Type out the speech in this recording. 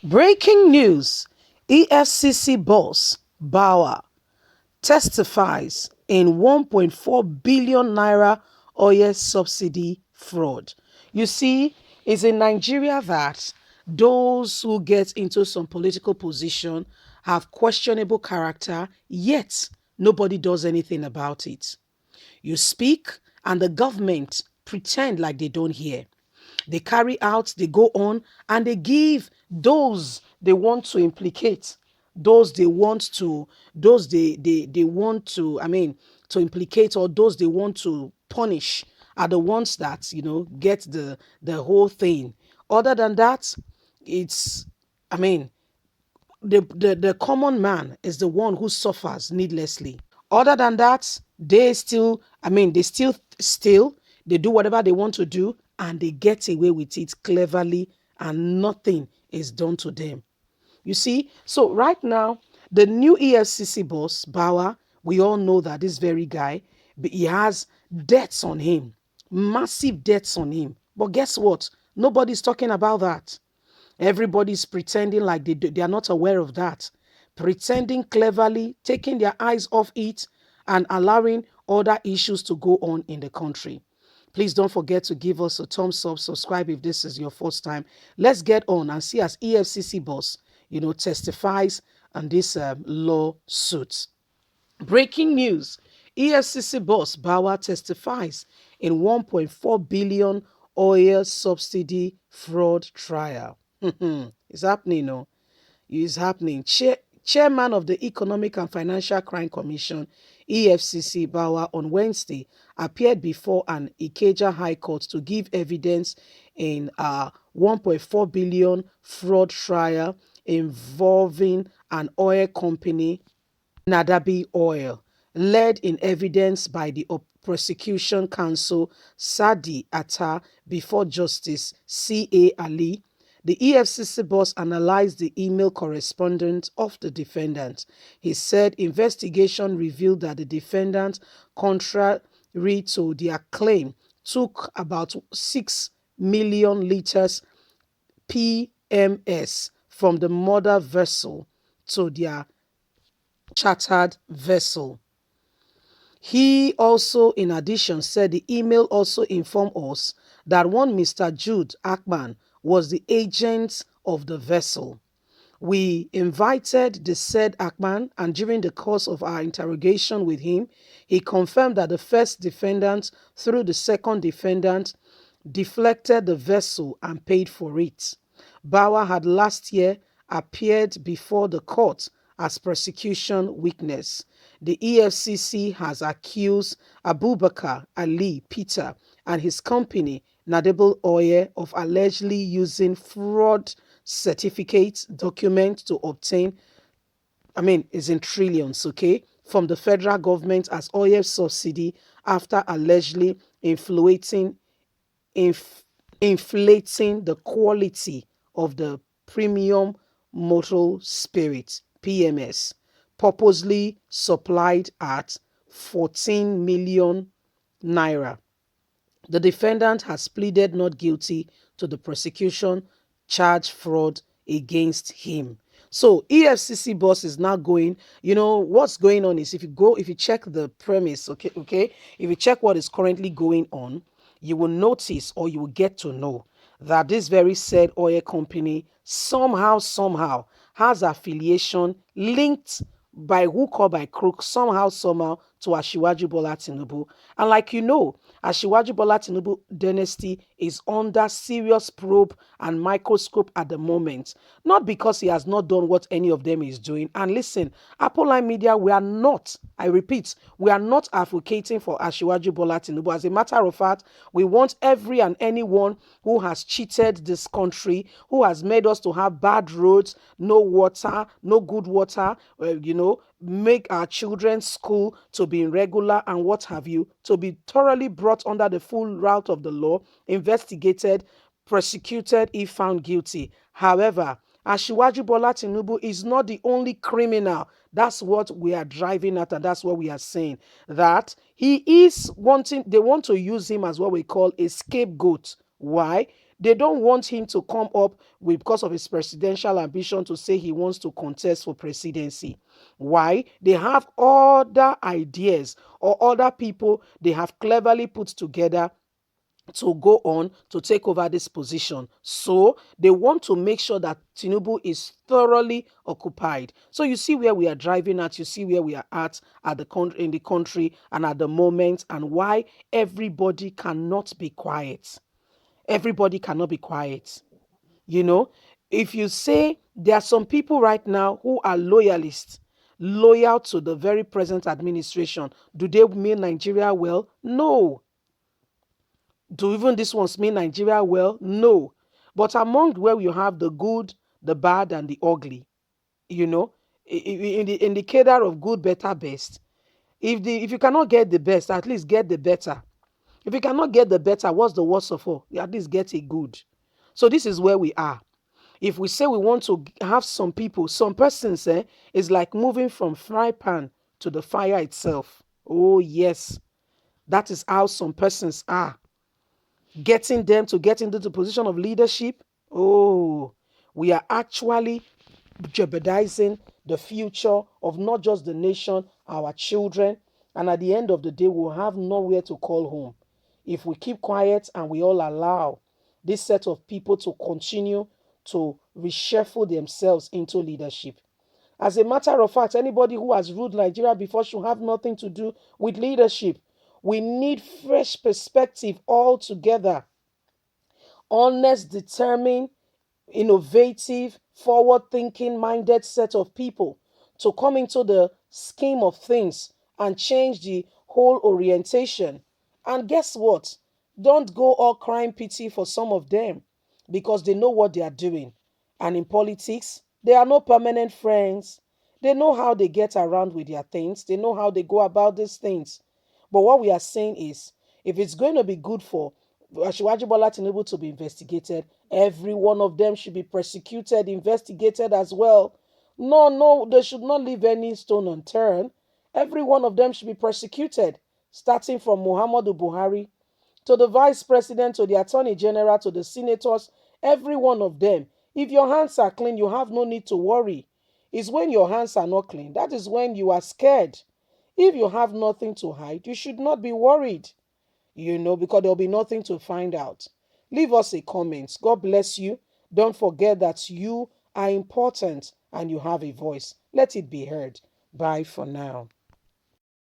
Breaking news: EFCC boss Bawa testifies in 1.4 billion naira oil subsidy fraud. You see, it's in Nigeria that those who get into some political position have questionable character, yet nobody does anything about it. You speak, and the government pretend like they don't hear. They carry out, they go on, and they give those they want to implicate, those they want to, those they want to, to implicate, or those they want to punish are the ones that, get the whole thing. Other than that, it's, I mean, the common man is the one who suffers needlessly. Other than that, they still, they still, they do whatever they want to do and they get away with it cleverly and nothing is done to them. You see, so right now, the new EFCC boss, Bawa, we all know that this very guy, he has debts on him, massive debts on him. But guess what? Nobody's talking about that. Everybody's pretending like they are not aware of that, pretending cleverly, taking their eyes off it, and allowing other issues to go on in the country. Please don't forget to give us a thumbs up, subscribe if this is your first time. Let's get on and see as EFCC boss, testifies on this lawsuit. Breaking news: EFCC boss Bawa testifies in 1.4 billion oil subsidy fraud trial. It's happening, no? It's happening. Chairman of the Economic and Financial Crime Commission, EFCC Bawa, on Wednesday appeared before an Ikeja High Court to give evidence in a 1.4 billion fraud trial involving an oil company, Nadabi Oil, led in evidence by the prosecution counsel Sadi Atta before Justice C.A. Ali. The EFCC boss analyzed the email correspondence of the defendant. He said investigation revealed that the defendant, contrary to their claim, took about 6 million liters PMS from the mother vessel to their chartered vessel. He also, in addition, said the email also informed us that one Mr. Jude Akman was the agent of the vessel. We invited the said Akman, and during the course of our interrogation with him, he confirmed that the first defendant, through the second defendant, deflected the vessel and paid for it. Bawa had last year appeared before the court as prosecution witness. The EFCC has accused Abubakar Ali Peter and his company, Nadable Oil, of allegedly using fraud certificates, documents to obtain, is in trillions, okay, from the federal government as oil subsidy after allegedly inf- inflating the quality of the premium motor spirit PMS, purposely supplied at 14 million naira. The defendant has pleaded not guilty to the prosecution charge fraud against him. So EFCC boss is now going, what's going on is if you check the premise, okay, if you check what is currently going on, you will notice or you will get to know that this very said oil company somehow has affiliation linked by hook or by crook, somehow to Ashiwaju Bola Tinubu. And like Ashiwaju Bola Tinubu dynasty is under serious probe and microscope at the moment. Not because he has not done what any of them is doing. And listen, Apple Line Media, we are not, I repeat, we are not advocating for Ashiwaju Bola Tinubu. As a matter of fact, we want every and anyone who has cheated this country, who has made us to have bad roads, no water, no good water, make our children's school to be irregular and what have you, to be thoroughly brought under the full route of the law, investigated, prosecuted if found guilty. However, Ashiwaju Bola Tinubu is not the only criminal. That's what we are driving at, and that's what we are saying. That he is wanting, they want to use him as what we call a scapegoat. Why? They don't want him to come up with, because of his presidential ambition, to say he wants to contest for presidency. Why? They have other ideas or other people they have cleverly put together to go on to take over this position. So they want to make sure that Tinubu is thoroughly occupied. So you see where we are driving at, you see where we are at the country, in the country and at the moment, and why everybody cannot be quiet. Everybody cannot be quiet. You know, if you say there are some people right now who are loyalists, loyal to the very present administration, do they mean Nigeria well? No. Do even these ones mean Nigeria well? No. But among where you have the good, the bad, and the ugly, you know, in the indicator of good, better, best. If you cannot get the best, at least get the better. If you cannot get the better, what's the worst of all? At least get a good. So this is where we are. If we say we want to have some people, some persons, is like moving from fry pan to the fire itself. Oh yes, that is how some persons are. Getting them to get into the position of leadership, oh, we are actually jeopardizing the future of not just the nation, our children, and at the end of the day, we'll have nowhere to call home if we keep quiet and we all allow this set of people to continue to reshuffle themselves into leadership. As a matter of fact, anybody who has ruled Nigeria before should have nothing to do with leadership. We need fresh perspective altogether. Honest, determined, innovative, forward thinking minded set of people to come into the scheme of things and change the whole orientation. And guess what? Don't go all crying pity for some of them because they know what they are doing. And in politics, they are no permanent friends. They know how they get around with their things, they know how they go about these things. But what we are saying is, if it's going to be good for Asiwaju Bola Tinubu to be investigated, every one of them should be prosecuted, investigated as well. No, no, they should not leave any stone unturned. Every one of them should be prosecuted, starting from Muhammadu Buhari to the vice president, to the attorney general, to the senators, every one of them. If your hands are clean, you have no need to worry. It's when your hands are not clean, that is when you are scared. If you have nothing to hide, you should not be worried, because there'll be nothing to find out. Leave us a comment. God bless you. Don't forget that you are important and you have a voice. Let it be heard. Bye for now.